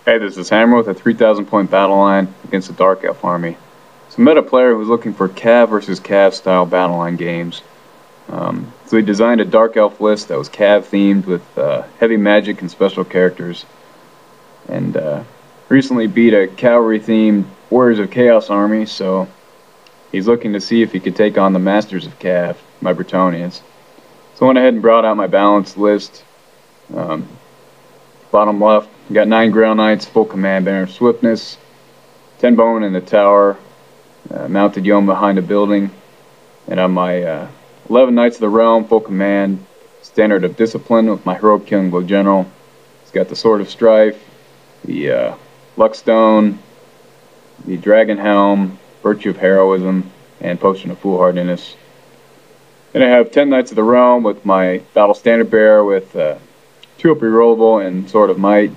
Hey, this is Hammer with a 3,000 point battle line against the Dark Elf army. So I met a player who was looking for Cav versus Cav style battle line games. So he designed a Dark Elf list that was Cav themed with heavy magic and special characters. And recently beat a cavalry themed Warriors of Chaos army, so he's looking to see if he could take on the Masters of Cav, my Bretonnians. So I went ahead and brought out my balanced list. Bottom left, got 9 Grail Knights, full command banner of swiftness, 10 bowmen in the tower, mounted yeoman behind a building, and on my 11 Knights of the Realm, full command, standard of discipline with my heroic killing blow general. It's got the Sword of Strife, the Luckstone, the Dragon Helm, Virtue of Heroism, and Potion of Foolhardiness. Then I have 10 Knights of the Realm with my Battle Standard Bearer with 2 up rerollable and Sword of Might,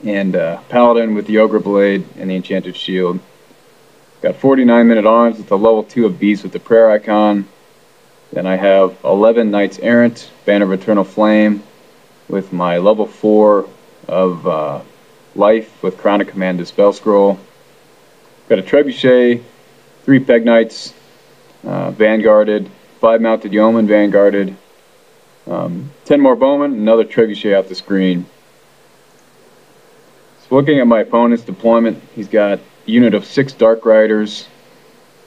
and Paladin with the Ogre Blade and the Enchanted Shield. Got 49 Men-at-Arms with the level 2 of Beast with the prayer icon. Then I have 11 Knights Errant, Banner of Eternal Flame, with my level 4 of Life with Crown of Command Dispel Scroll. Got a Trebuchet, 3 Peg Knights, Vanguarded, 5 Mounted Yeomen Vanguarded, 10 more Bowmen, another Trebuchet off the screen. So looking at my opponent's deployment, he's got a unit of 6 Dark Riders,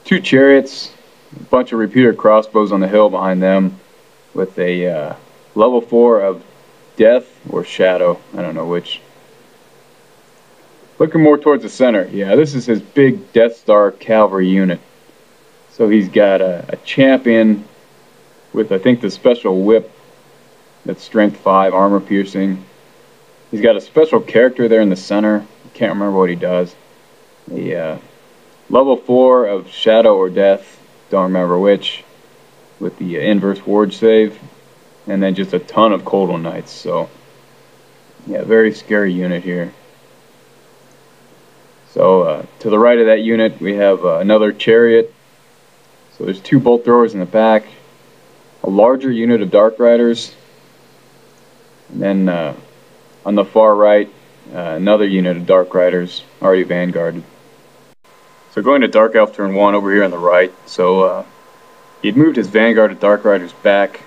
2 Chariots, a bunch of repeater crossbows on the hill behind them, with a level 4 of Death or Shadow, I don't know which. Looking more towards the center, yeah, this is his big Death Star cavalry unit. So he's got a champion with, I think, the special whip that's strength 5, armor piercing. He's got a special character there in the center. Can't remember what he does. A level 4 of Shadow or Death, don't remember which, with the inverse ward save, and then just a ton of Cold One Knights. So yeah, very scary unit here. So to the right of that unit we have another Chariot. So there's 2 bolt throwers in the back, a larger unit of Dark Riders, and then on the far right another unit of Dark Riders already vanguarded. So going to Dark Elf turn 1 over here on the right, so he'd moved his Vanguard of Dark Riders back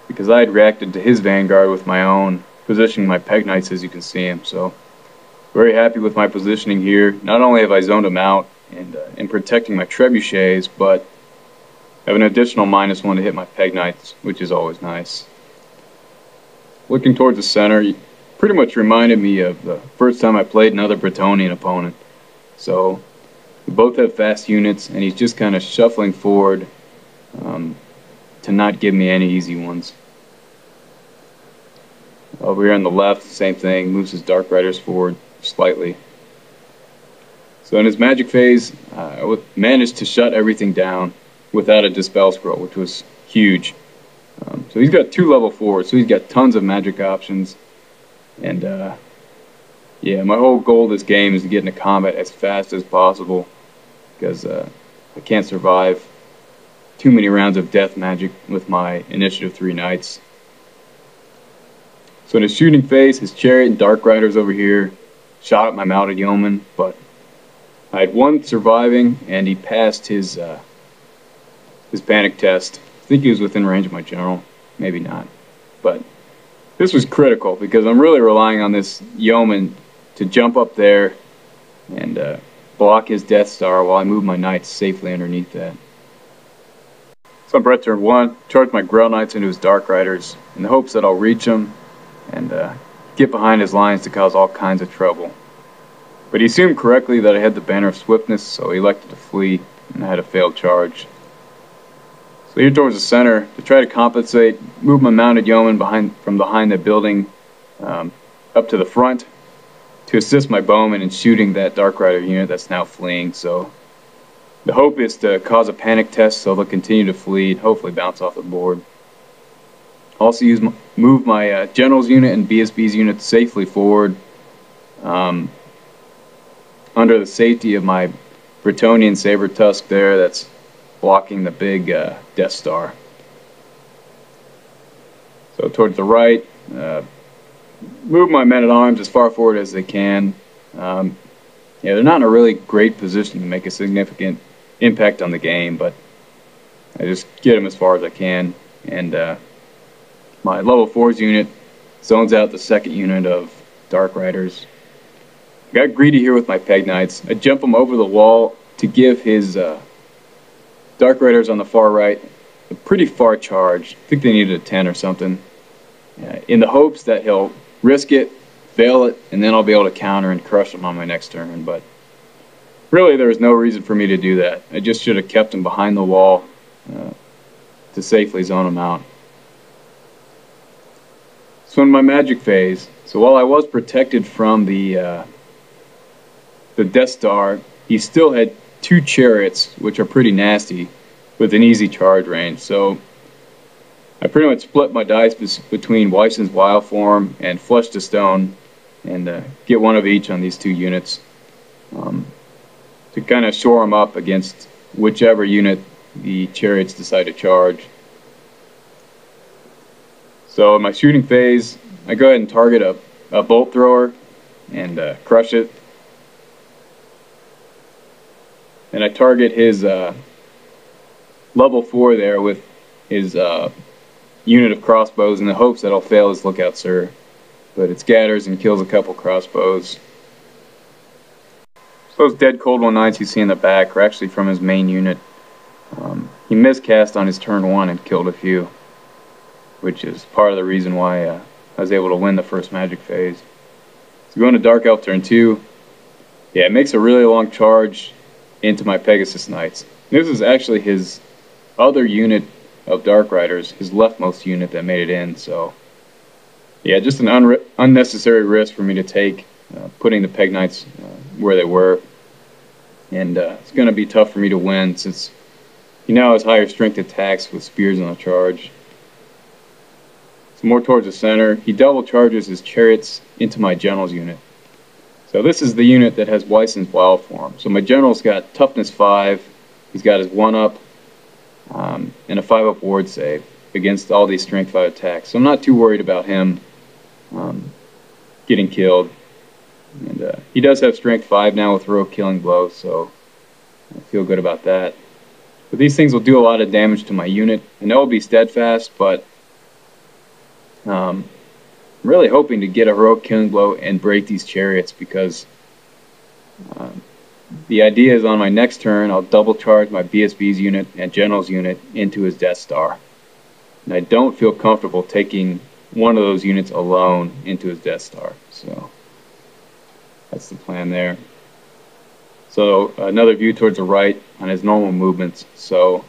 because I had reacted to his Vanguard with my own, positioning my Peg Knights as you can see him. So very happy with my positioning here. Not only have I zoned him out and in protecting my Trebuchets, but I have an additional -1 to hit my Peg Knights, which is always nice. Looking towards the center, he pretty much reminded me of the first time I played another Bretonnian opponent. So we both have fast units, and he's just kind of shuffling forward to not give me any easy ones. Over here on the left, same thing, moves his Dark Riders forward slightly. So in his magic phase, I managed to shut everything down without a Dispel Scroll, which was huge. So he's got 2 level 4s, so he's got tons of magic options. And yeah, my whole goal this game is to get into combat as fast as possible, because I can't survive too many rounds of death magic with my initiative 3 Knights. So in his shooting phase, his Chariot and Dark Riders over here shot at my mounted yeoman, but I had 1 surviving, and he passed his panic test. I think he was within range of my general, maybe not, but this was critical because I'm really relying on this yeoman to jump up there and block his Death Star while I move my Knights safely underneath that. So on Brett turn 1, charge my Grail Knights into his Dark Riders in the hopes that I'll reach him and get behind his lines to cause all kinds of trouble. But he assumed correctly that I had the Banner of Swiftness, so he elected to flee, and I had a failed charge. So here towards the center, to try to compensate, move my mounted yeoman from behind the building up to the front to assist my bowman in shooting that Dark Rider unit that's now fleeing. So the hope is to cause a panic test so they'll continue to flee and hopefully bounce off the board. Also move my General's unit and BSB's unit safely forward under the safety of my Bretonnian Saber Tusk there that's blocking the big Death Star. So towards the right, move my men-at-arms as far forward as they can. Yeah, they're not in a really great position to make a significant impact on the game, but I just get them as far as I can. And my level 4's unit zones out the second unit of Dark Riders. I got greedy here with my Peg Knights. I jump them over the wall to give his Dark Riders on the far right a pretty far charge. I think they needed a 10 or something. In the hopes that he'll risk it, fail it, and then I'll be able to counter and crush him on my next turn. But really, there was no reason for me to do that. I just should have kept him behind the wall to safely zone him out. So in my magic phase, so while I was protected from the Death Star, he still had 2 chariots, which are pretty nasty, with an easy charge range. So I pretty much split my dice between Weisson's Wild Form and Flesh to Stone, and get one of each on these 2 units to kind of shore them up against whichever unit the chariots decide to charge. So in my shooting phase, I go ahead and target a bolt thrower and crush it. And I target his level 4 there with his unit of crossbows in the hopes that I'll fail his Lookout Sir. But it scatters and kills a couple crossbows. So those dead Cold 1/9s you see in the back are actually from his main unit. He miscast on his turn 1 and killed a few, which is part of the reason why I was able to win the first magic phase. So going to Dark Elf turn 2, yeah, it makes a really long charge into my Pegasus Knights. This is actually his other unit of Dark Riders, his leftmost unit that made it in, so yeah, just an unnecessary risk for me to take, putting the Peg Knights where they were. And it's going to be tough for me to win since he now has higher strength attacks with spears on the charge. So more towards the center, he double charges his chariots into my general's unit. So this is the unit that has Weisson's Wild Form. So my general's got toughness 5, he's got his 1-up, and a 5-up ward save against all these strength 5 attacks. So I'm not too worried about him getting killed. And he does have strength 5 now with Royal Killing Blow, so I feel good about that. But these things will do a lot of damage to my unit. I know it'll be steadfast, but I'm really hoping to get a Heroic Killing Blow and break these chariots, because the idea is on my next turn I'll double charge my BSB's unit and General's unit into his Death Star. And I don't feel comfortable taking one of those units alone into his Death Star. So that's the plan there. So another view towards the right on his normal movements. So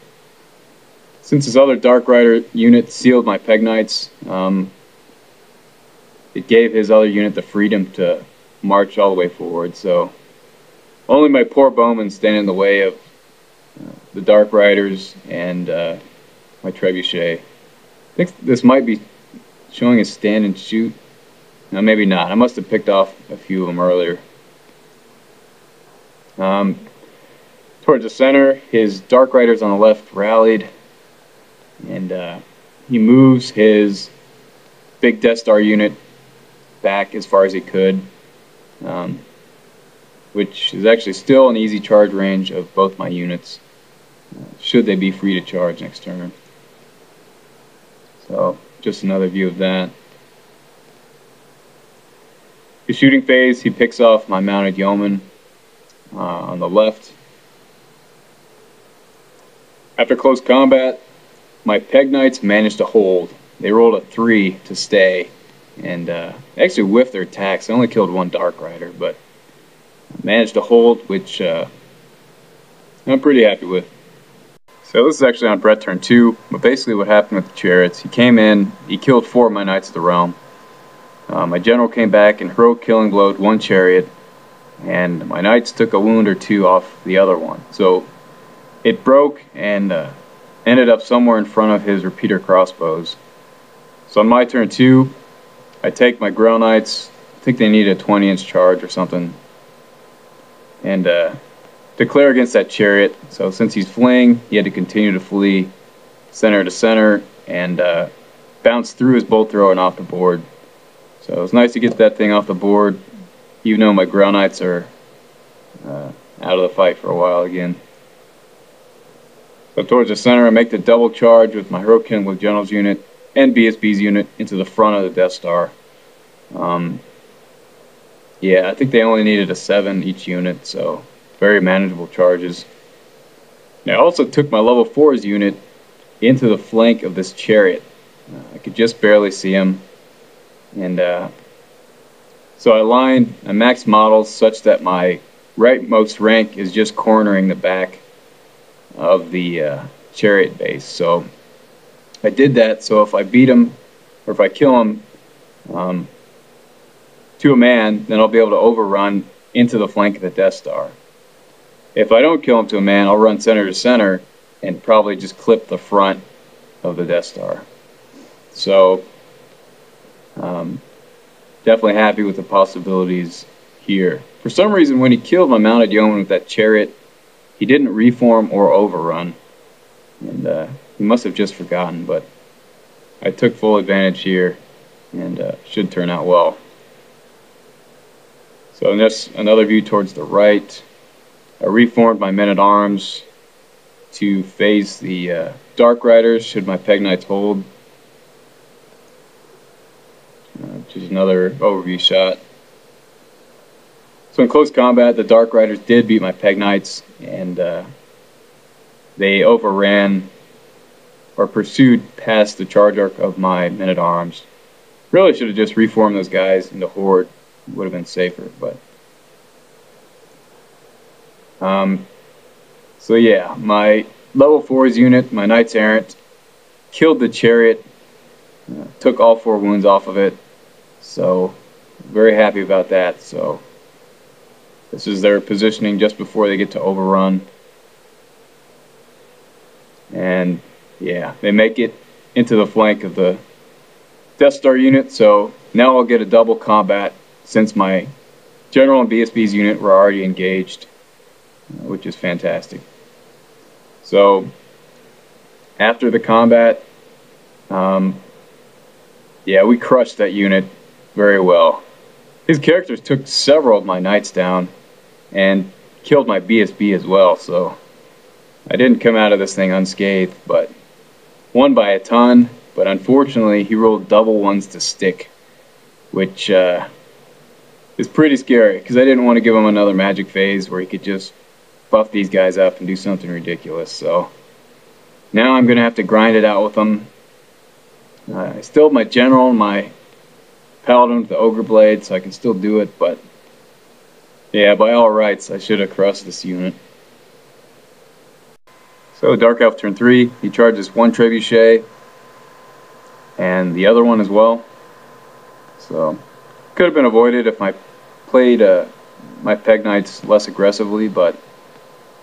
since his other Dark Rider unit sealed my Peg Knights, it gave his other unit the freedom to march all the way forward. So only my poor bowmen stand in the way of the Dark Riders and my Trebuchet. I think this might be showing a stand and shoot. No, maybe not. I must have picked off a few of them earlier. Towards the center, his Dark Riders on the left rallied, and he moves his big Death Star unit back as far as he could, which is actually still an easy charge range of both my units, should they be free to charge next turn. So just another view of that. The shooting phase, he picks off my mounted yeoman on the left. After close combat, my Peg Knights managed to hold. They rolled a 3 to stay, and actually whiffed their attacks. They only killed one Dark Rider, but managed to hold, which I'm pretty happy with. So this is actually on Brett turn 2, but basically what happened with the chariots, he came in, he killed 4 of my Knights of the Realm. My general came back and Heroic Killing Blowed one chariot, and my Knights took a wound or 2 off the other one. So it broke and ended up somewhere in front of his repeater crossbows. So on my turn 2, I take my Grail Knights, I think they need a 20-inch charge or something, and declare against that chariot. So since he's fleeing, he had to continue to flee center to center and bounce through his bolt thrower and off the board. So it was nice to get that thing off the board, even though my ground knights are out of the fight for a while again. So towards the center, I make the double charge with my Hero Kindle General's unit and BSB's unit into the front of the Death Star. Yeah, I think they only needed a 7 each unit, so very manageable charges. And I also took my level 4's unit into the flank of this chariot. I could just barely see him. And so I maxed models such that my rightmost rank is just cornering the back of the chariot base. So I did that so if I beat him, or if I kill him to a man, then I'll be able to overrun into the flank of the Death Star. If I don't kill him to a man, I'll run center to center and probably just clip the front of the Death Star. So definitely happy with the possibilities here. For some reason, when he killed my mounted yeoman with that chariot, he didn't reform or overrun. And he must have just forgotten, but I took full advantage here, and should turn out well. So that's another view towards the right. I reformed my men-at-arms to face the Dark Riders should my Peg Knights hold. Which is another overview shot. So in close combat, the Dark Riders did beat my Peg Knights, and they overran or pursued past the charge arc of my men-at-arms. Really should have just reformed those guys into Horde. Would have been safer, but so yeah, my level 4's unit, my Knights Errant, killed the chariot, took all 4 wounds off of it, so very happy about that. So this is their positioning just before they get to overrun, and yeah, they make it into the flank of the Death Star unit, so now I'll get a double combat since my General and BSB's unit were already engaged, which is fantastic. So after the combat, yeah, we crushed that unit very well. His characters took several of my knights down and killed my BSB as well, so I didn't come out of this thing unscathed, but won by a ton. But unfortunately, he rolled double ones to stick, which is pretty scary, because I didn't want to give him another magic phase where he could just buff these guys up and do something ridiculous. So now I'm going to have to grind it out with them. I still have my General and my Paladin with the Ogre Blade, so I can still do it, but yeah, by all rights, I should have crushed this unit. So Dark Elf turn 3, he charges 1 Trebuchet, and the other one as well. So could have been avoided if I played my Peg Knights less aggressively, but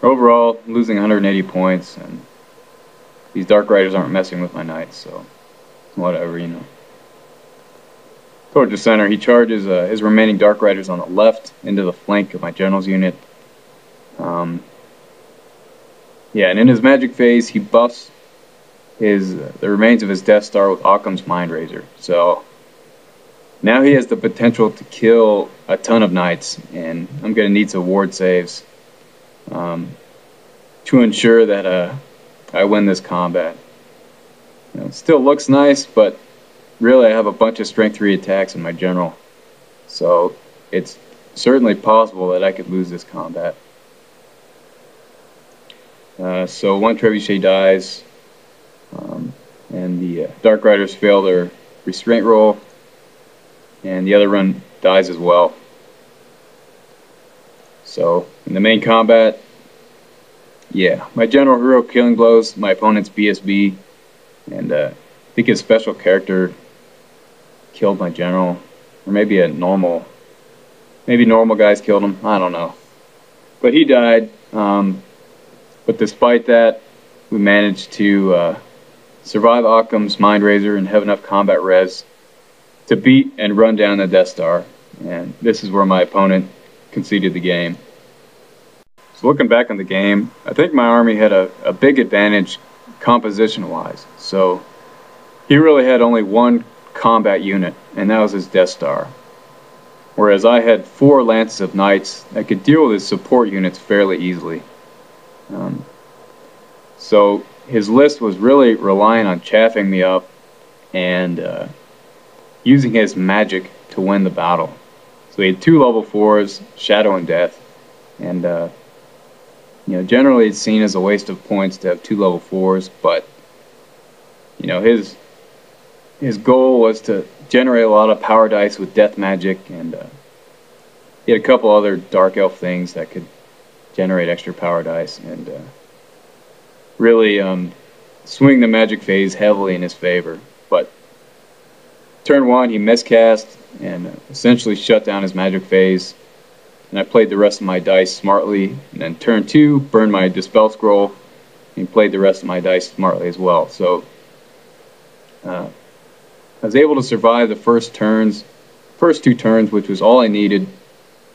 overall, losing 180 points, and these Dark Riders aren't messing with my Knights, so whatever, you know. Towards the center, he charges his remaining Dark Riders on the left into the flank of my General's unit. Yeah, and in his magic phase, he buffs the remains of his Death Star with Occam's Mind Razor. So now he has the potential to kill a ton of Knights, and I'm going to need some ward saves to ensure that I win this combat. You know, it still looks nice, but really I have a bunch of strength 3 attacks in my General, so it's certainly possible that I could lose this combat. So 1 Trebuchet dies, and the Dark Riders fail their restraint roll, and the other run dies as well. So in the main combat, yeah, my General Hero killing blows my opponent's BSB, and I think his special character killed my General, or maybe normal guys killed him, I don't know. But he died, but despite that, we managed to survive Occam's Mind Razor and have enough combat res to beat and run down the Death Star, and this is where my opponent conceded the game. So looking back on the game, I think my army had a big advantage composition-wise. So he really had only 1 combat unit, and that was his Death Star. Whereas I had 4 Lances of Knights that could deal with his support units fairly easily. Um, so his list was really relying on chaffing me up and using his magic to win the battle. So he had 2 level 4s, Shadow and Death, and generally it's seen as a waste of points to have 2 level 4s, but his goal was to generate a lot of power dice with death magic, and he had a couple other dark elf things that could generate extra power dice, and really swing the magic phase heavily in his favor. But turn 1, he miscast and essentially shut down his magic phase, and I played the rest of my dice smartly. And then turn 2, burned my Dispel Scroll, and played the rest of my dice smartly as well. So I was able to survive the first 2 turns, which was all I needed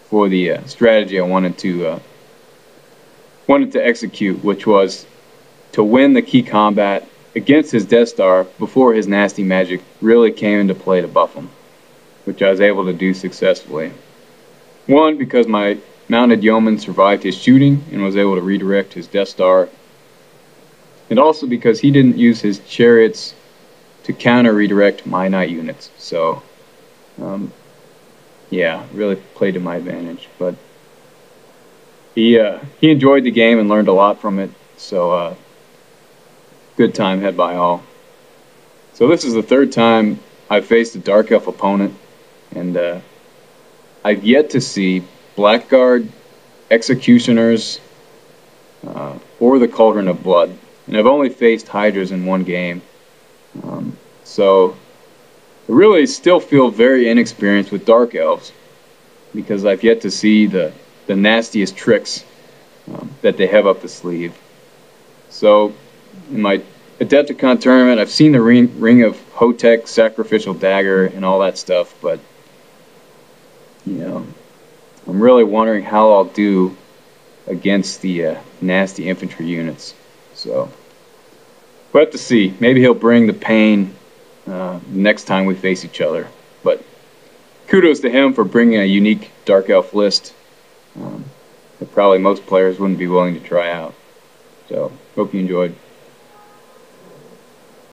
for the strategy I wanted to execute, which was to win the key combat against his Death Star before his nasty magic really came into play to buff him, which I was able to do successfully. 1, because my mounted yeoman survived his shooting and was able to redirect his Death Star, and also because he didn't use his chariots to counter redirect my knight units. So yeah, really played to my advantage. But he enjoyed the game and learned a lot from it, so good time had by all. So this is the 3rd time I've faced a Dark Elf opponent, and I've yet to see Blackguard, Executioners, or the Cauldron of Blood, and I've only faced Hydras in 1 game. So I really still feel very inexperienced with Dark Elves, because I've yet to see the nastiest tricks that they have up the sleeve. So in my Adepticon tournament, I've seen the Ring of Hotek, Sacrificial Dagger, and all that stuff, but I'm really wondering how I'll do against the nasty infantry units. So we'll have to see. Maybe he'll bring the pain next time we face each other. But kudos to him for bringing a unique Dark Elf list that probably most players wouldn't be willing to try out. So hope you enjoyed.